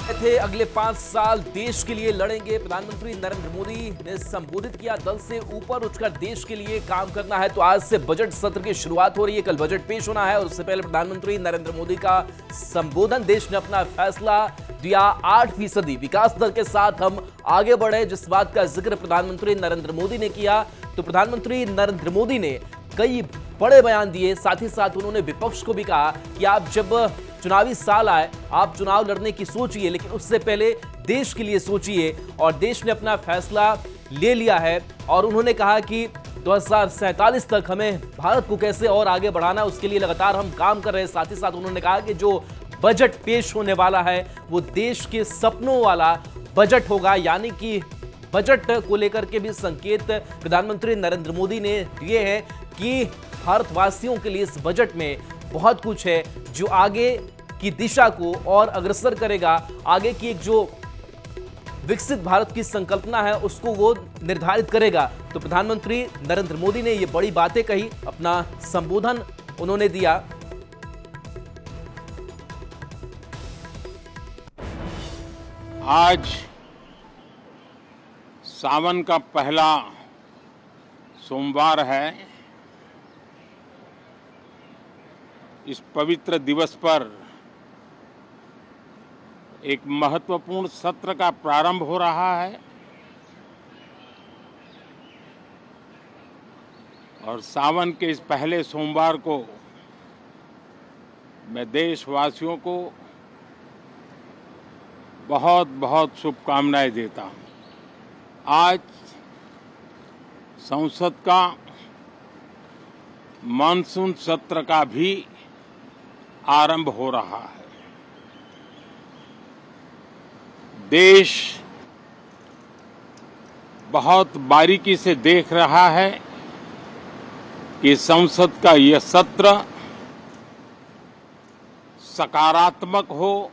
थे अगले 5 साल देश के लिए लड़ेंगे। प्रधानमंत्री नरेंद्र मोदी ने संबोधित किया, दल से ऊपर उठकर देश के लिए काम करना है। तो आज से बजट सत्र की शुरुआत हो रही है, कल बजट पेश होना है और उससे पहले प्रधानमंत्री नरेंद्र मोदी का संबोधन। देश ने अपना फैसला दिया, 8% विकास दर के साथ हम आगे बढ़े, जिस बात का जिक्र प्रधानमंत्री नरेंद्र मोदी ने किया। तो प्रधानमंत्री नरेंद्र मोदी ने कई बड़े बयान दिए, साथ ही साथ उन्होंने विपक्ष को भी कहा कि आप जब चुनावी साल आए, आप चुनाव लड़ने की सोचिए, लेकिन उससे पहले देश के लिए सोचिए। और देश ने अपना फैसला ले लिया है और उन्होंने कहा कि 2047 तक हमें भारत को कैसे और आगे बढ़ाना है, उसके लिए लगातार हम काम कर रहे हैं। साथ ही साथ उन्होंने कहा कि जो बजट पेश होने वाला है वो देश के सपनों वाला बजट होगा, यानी कि बजट को लेकर के भी संकेत प्रधानमंत्री नरेंद्र मोदी ने दिए हैं कि भारतवासियों के लिए इस बजट में बहुत कुछ है जो आगे की दिशा को और अग्रसर करेगा। आगे की एक जो विकसित भारत की संकल्पना है उसको वो निर्धारित करेगा। तो प्रधानमंत्री नरेंद्र मोदी ने ये बड़ी बातें कही, अपना संबोधन उन्होंने दिया। आज सावन का पहला सोमवार है। इस पवित्र दिवस पर एक महत्वपूर्ण सत्र का प्रारंभ हो रहा है और सावन के इस पहले सोमवार को मैं देशवासियों को बहुत बहुत शुभकामनाएं देता हूं। आज संसद का मानसून सत्र का भी आरंभ हो रहा है। देश बहुत बारीकी से देख रहा है कि संसद का यह सत्र सकारात्मक हो,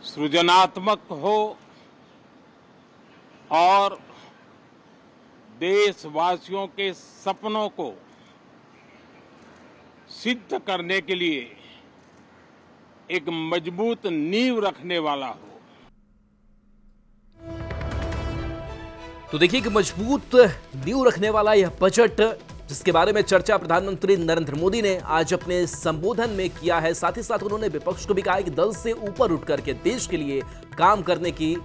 सृजनात्मक हो और देशवासियों के सपनों को सिद्ध करने के लिए एक मजबूत नींव रखने वाला हो। तो देखिए कि मजबूत नींव रखने वाला यह बजट, जिसके बारे में चर्चा प्रधानमंत्री नरेंद्र मोदी ने आज अपने संबोधन में किया है। साथ ही साथ उन्होंने विपक्ष को भी कहा कि दल से ऊपर उठकर के देश के लिए काम करने की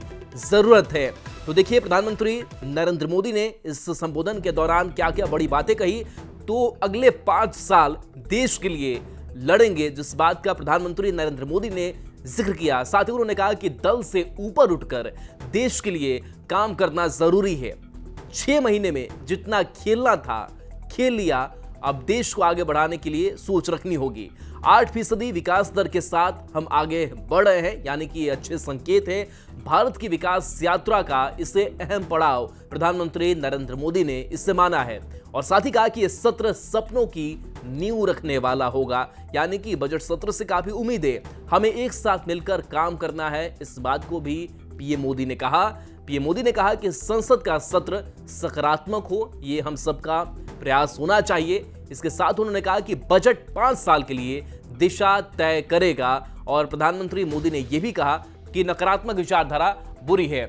जरूरत है। तो देखिए प्रधानमंत्री नरेंद्र मोदी ने इस संबोधन के दौरान क्या क्या बड़ी बातें कही। तो अगले 5 साल देश के लिए लड़ेंगे, जिस बात का प्रधानमंत्री नरेंद्र मोदी ने जिक्र किया। साथ ही उन्होंने कहा कि दल से ऊपर उठकर देश के लिए काम करना जरूरी है। 6 महीने में जितना खेलना था खेल लिया, अब देश को आगे बढ़ाने के लिए सोच रखनी होगी। 8% विकास दर के साथ हम आगे बढ़ रहे हैं, यानी कि ये अच्छे संकेत है भारत की विकास यात्रा का। इसे अहम पड़ाव प्रधानमंत्री नरेंद्र मोदी ने इससे माना है और साथ ही कहा कि यह सत्र सपनों की नींव रखने वाला होगा, यानी कि बजट सत्र से काफी उम्मीद है। हमें एक साथ मिलकर काम करना है, इस बात को भी पीएम मोदी ने कहा। पीएम मोदी ने कहा कि संसद का सत्र सकारात्मक हो, ये हम सबका प्रयास होना चाहिए। इसके साथ उन्होंने कहा कि बजट 5 साल के लिए दिशा तय करेगा और प्रधानमंत्री मोदी ने यह भी कहा कि नकारात्मक विचारधारा बुरी है।